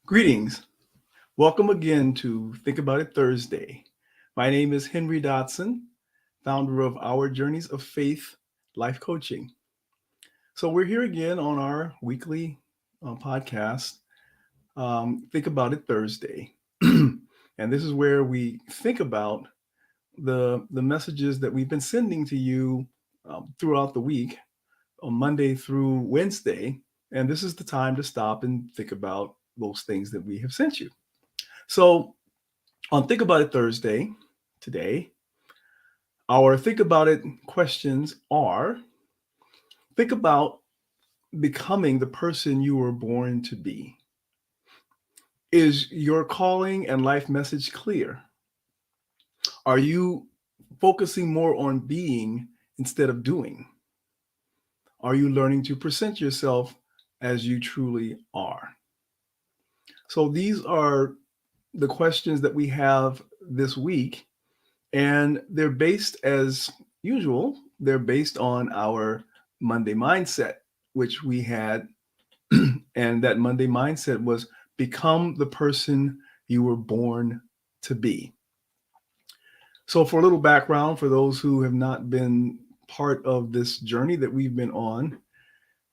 Greetings. Welcome again to Think About It Thursday. My name is Henry Dotson, founder of Our Journeys of Faith Life Coaching. So, we're here again on our weekly podcast, Think About It Thursday. And this is where we think about the messages that we've been sending to you throughout the week, on Monday through Wednesday. And this is the time to stop and think about those things that we have sent you. So, on Think About It Thursday today, our Think About It questions are: think about becoming the person you were born to be. Is your calling and life message clear? Are you focusing more on being instead of doing? Are you learning to present yourself as you truly are? So these are the questions that we have this week, and they're based, as usual, they're based on our Monday mindset, which we had. And that Monday mindset was become the person you were born to be. So, for a little background, for those who have not been part of this journey that we've been on,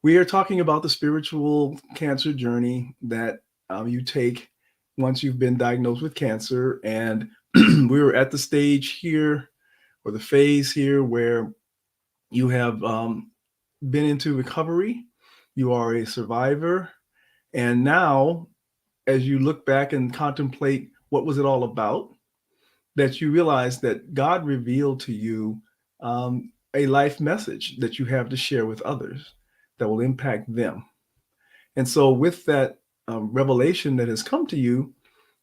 we are talking about the spiritual cancer journey that you take once you've been diagnosed with cancer. And we're at the stage here, or the phase here, where you have been into recovery, you are a survivor. And now, as you look back and contemplate what was it all about, that you realize that God revealed to you a life message that you have to share with others that will impact them. And so, with that revelation that has come to you,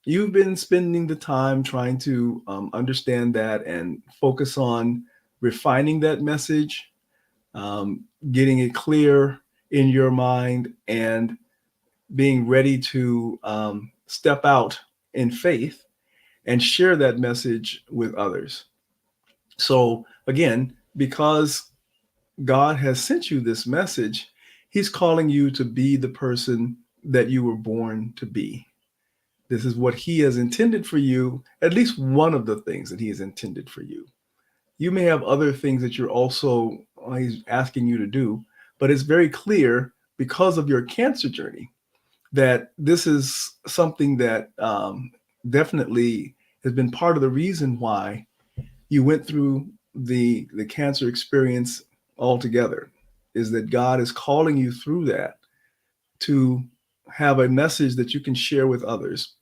you've been spending the time trying to understand that and focus on refining that message, getting it clear in your mind, and being ready to step out in faith and share that message with others. So, again, because God has sent you this message, He's calling you to be the person that you were born to be. This is what He has intended for you, at least one of the things that He has intended for you. You may have other things that you're also, He's asking you to do, but it's very clear because of your cancer journey that this is something that definitely has been part of the reason why you went through the cancer experience altogether, is that God is calling you through that to have a message that you can share with others.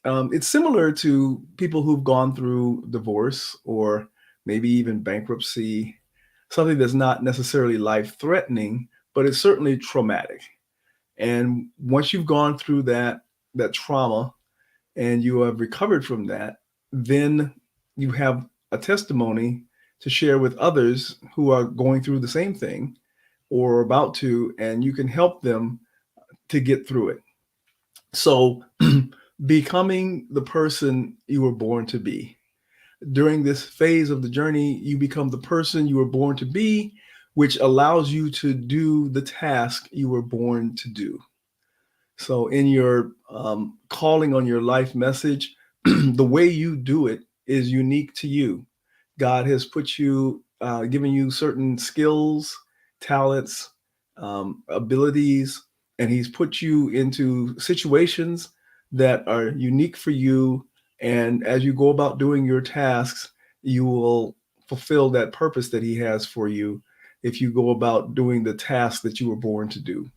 It's similar to people who've gone through divorce or maybe even bankruptcy, something that's not necessarily life threatening, but it's certainly traumatic. And once you've gone through that trauma and you have recovered from that, then you have a testimony to share with others who are going through the same thing or about to, and you can help them to get through it. So, becoming the person you were born to be. During this phase of the journey, you become the person you were born to be, which allows you to do the task you were born to do. So, in your calling on your life message, the way you do it is unique to you. God has put you, given you certain skills, talents, abilities, and He's put you into situations that are unique for you. And as you go about doing your tasks, you will fulfill that purpose that He has for you if you go about doing the task that you were born to do.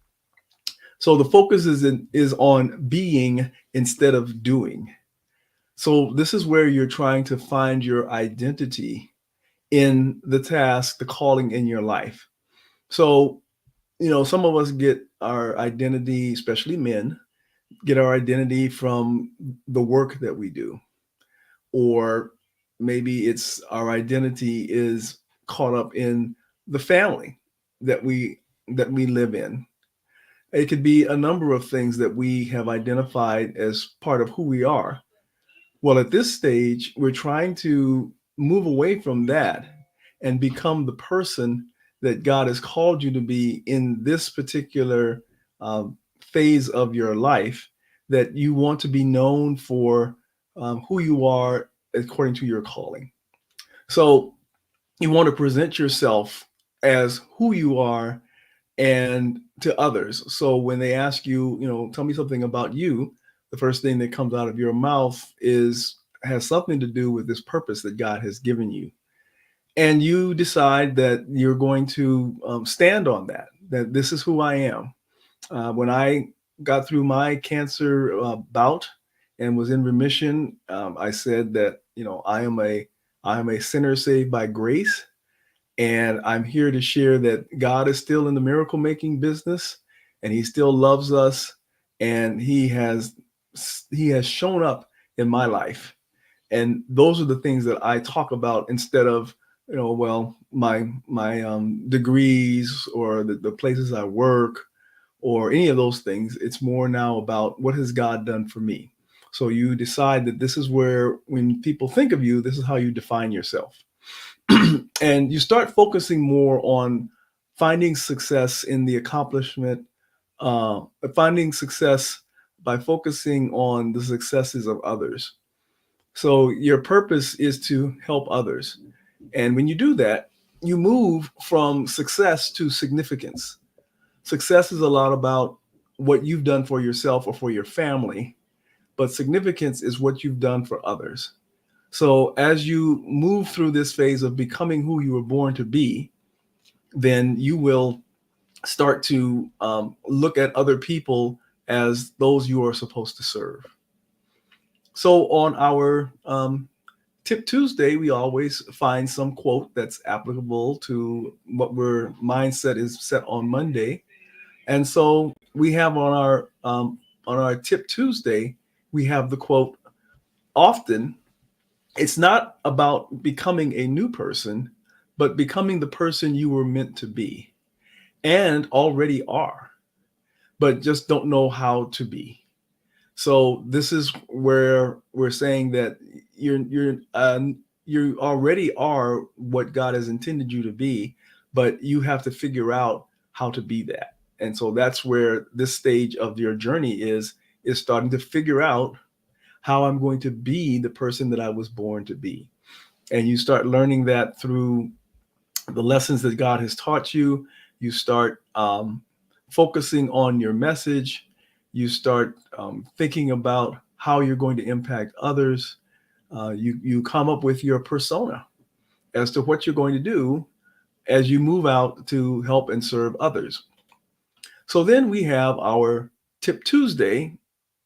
So the focus is on being instead of doing. So this is where you're trying to find your identity in the task, the calling in your life. So, some of us get our identity, especially men, get our identity from the work that we do. Or maybe it's our identity is caught up in the family that we live in. It could be a number of things that we have identified as part of who we are. Well, at this stage, we're trying to move away from that and become the person that God has called you to be in this particular phase of your life, that you want to be known for who you are according to your calling. So you want to present yourself as who you are and to others. So when they ask you, tell me something about you, the first thing that comes out of your mouth has something to do with this purpose that God has given you. And you decide that you're going to stand on that this is who I am. When I got through my cancer bout and was in remission, I said that, I am a sinner saved by grace, and I'm here to share that God is still in the miracle making business, and he still loves us, and he has shown up in my life. And those are the things that I talk about instead of, well, my degrees or the places I work or any of those things. It's more now about what has God done for me. So you decide that this is where, when people think of you, this is how you define yourself. And you start focusing more on finding success in the accomplishment, uh, finding success by focusing on the successes of others. So your purpose is to help others. And when you do that, you move from success to significance. Success is a lot about what you've done for yourself or for your family, but significance is what you've done for others. So as you move through this phase of becoming who you were born to be, then you will start to look at other people as those you are supposed to serve. So on our Tip Tuesday, we always find some quote that's applicable to what we're mindset is set on Monday. And so we have on our Tip Tuesday, we have the quote, often it's not about becoming a new person, but becoming the person you were meant to be and already are, but just don't know how to be. So this is where we're saying that you already are what God has intended you to be, but you have to figure out how to be that. And so that's where this stage of your journey is starting to figure out how I'm going to be the person that I was born to be. And you start learning that through the lessons that God has taught you. You start focusing on your message. You start thinking about how you're going to impact others. You come up with your persona as to what you're going to do as you move out to help and serve others. So then we have our Tip Tuesday,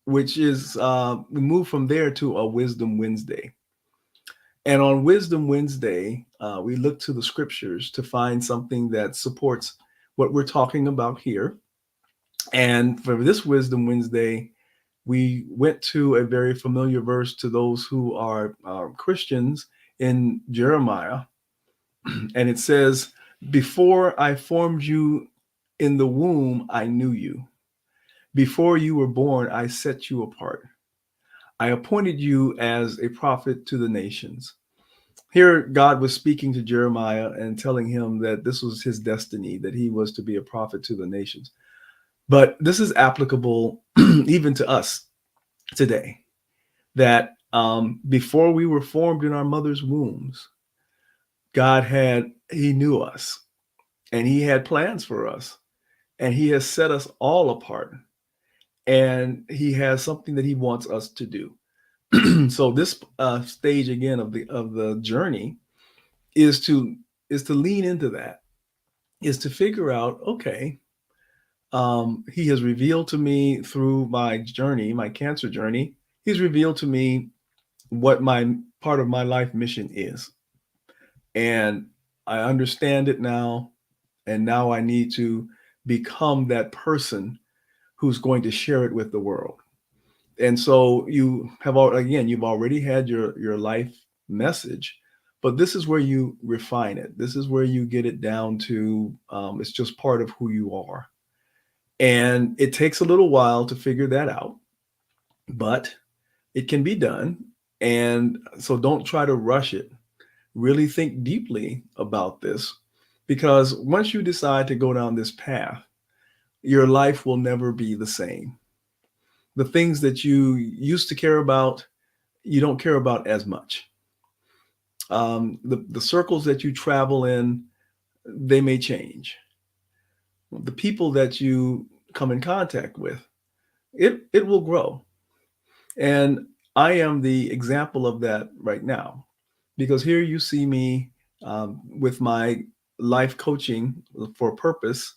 which is we move from there to a Wisdom Wednesday. And on Wisdom Wednesday, we look to the scriptures to find something that supports what we're talking about here. And for this Wisdom Wednesday, we went to a very familiar verse to those who are Christians in Jeremiah. And it says, "Before I formed you in the womb, I knew you. Before you were born, I set you apart. I appointed you as a prophet to the nations." Here, God was speaking to Jeremiah and telling him that this was his destiny, that he was to be a prophet to the nations. But this is applicable even to us today, that before we were formed in our mother's wombs, he knew us, and he had plans for us, and he has set us all apart, and he has something that he wants us to do. So this stage again of the journey is to lean into that, is to figure out, okay, he has revealed to me through my journey, my cancer journey, he's revealed to me what my part of my life mission is. And I understand it now. And now I need to become that person who's going to share it with the world. And so you've already had your life message, but this is where you refine it. This is where you get it down to, it's just part of who you are. And it takes a little while to figure that out, but it can be done. And so don't try to rush it. Really think deeply about this, because once you decide to go down this path, your life will never be the same. the things that you used to care about, you don't care about as much. The circles that you travel in, they may change. The people that you come in contact with, it will grow. And I am the example of that right now, because here you see me with my life coaching for purpose.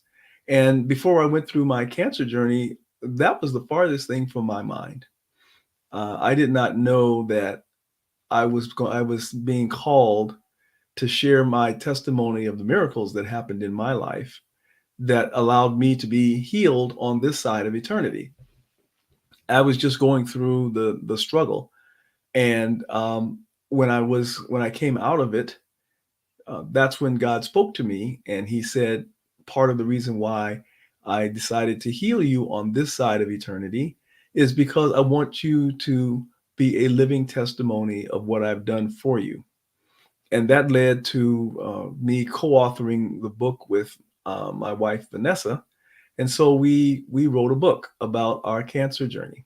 And before I went through my cancer journey, that was the farthest thing from my mind. I did not know that I was being called to share my testimony of the miracles that happened in my life that allowed me to be healed on this side of eternity. I was just going through the struggle, and when I came out of it, that's when God spoke to me, and He said, "Part of the reason why I decided to heal you on this side of eternity is because I want you to be a living testimony of what I've done for you." And that led to me co-authoring the book with my wife Vanessa, and so we wrote a book about our cancer journey.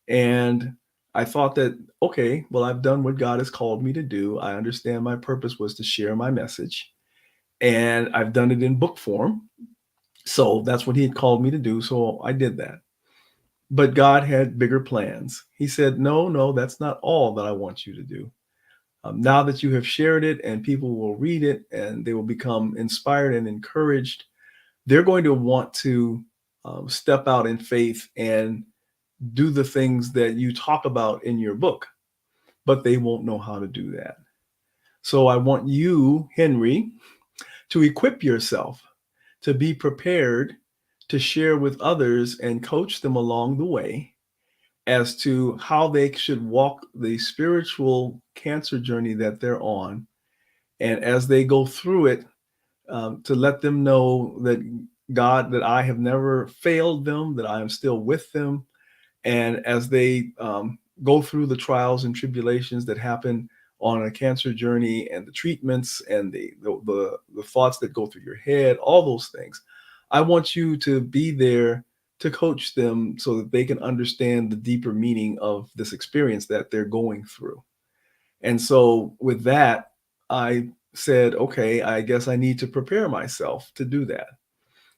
And I thought that, okay, well, I've done what God has called me to do. I understand my purpose was to share my message, and I've done it in book form. So that's what He had called me to do. So I did that. But God had bigger plans. He said, no, no, that's not all that I want you to do. Now that you have shared it and people will read it and they will become inspired and encouraged, they're going to want to step out in faith and do the things that you talk about in your book, but they won't know how to do that. So I want you, Henry, to equip yourself to be prepared to share with others and coach them along the way as to how they should walk the spiritual cancer journey that they're on. And as they go through it, to let them know that God, that I have never failed them, that I am still with them. And as they go through the trials and tribulations that happen on a cancer journey, and the treatments and the thoughts that go through your head, all those things, I want you to be there to coach them so that they can understand the deeper meaning of this experience that they're going through. And so with that, I said, okay, I guess I need to prepare myself to do that.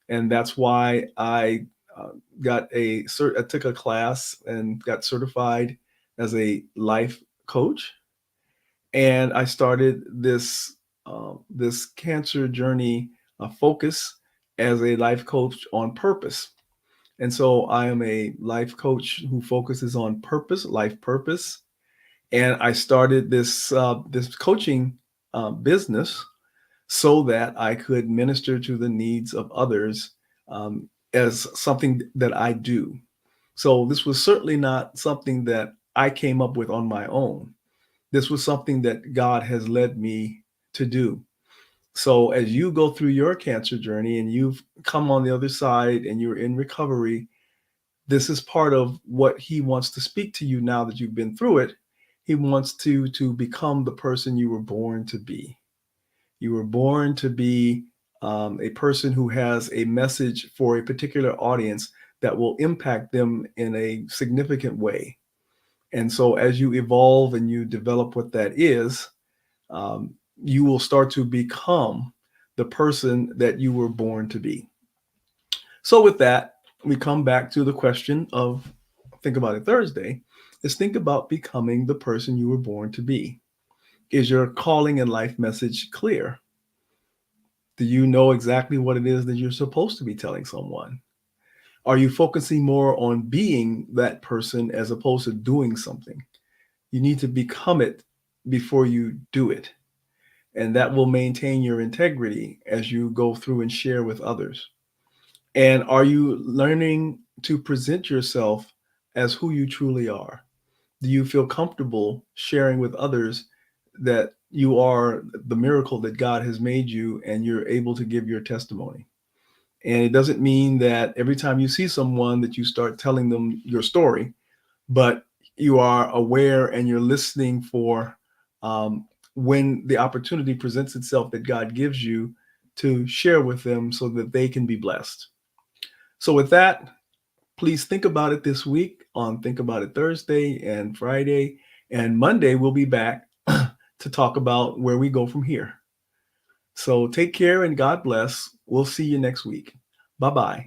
And that's why I I took a class and got certified as a life coach. And I started this cancer journey focus as a life coach on purpose. And so I am a life coach who focuses on purpose, life purpose. And I started this coaching business so that I could minister to the needs of others as something that I do. So this was certainly not something that I came up with on my own. This was something that God has led me to do. So as you go through your cancer journey and you've come on the other side and you're in recovery, this is part of what He wants to speak to you now that you've been through it. He wants to become the person you were born to be. You were born to be a person who has a message for a particular audience that will impact them in a significant way. And so, as you evolve and you develop what that is, um, you will start to become the person that you were born to be. So, with that, we come back to the question of Think About It Thursday is think about becoming the person you were born to be. Is your calling and life message clear? Do you know exactly what it is that you're supposed to be telling someone? Are you focusing more on being that person as opposed to doing something? You need to become it before you do it. And that will maintain your integrity as you go through and share with others. And are you learning to present yourself as who you truly are? Do you feel comfortable sharing with others that you are the miracle that God has made you and you're able to give your testimony? And it doesn't mean that every time you see someone that you start telling them your story, but you are aware and you're listening for when the opportunity presents itself that God gives you to share with them so that they can be blessed. So, with that, please think about it this week. on Think About It Thursday and Friday. And Monday, we'll be back to talk about where we go from here. So take care and God bless. We'll see you next week. Bye-bye.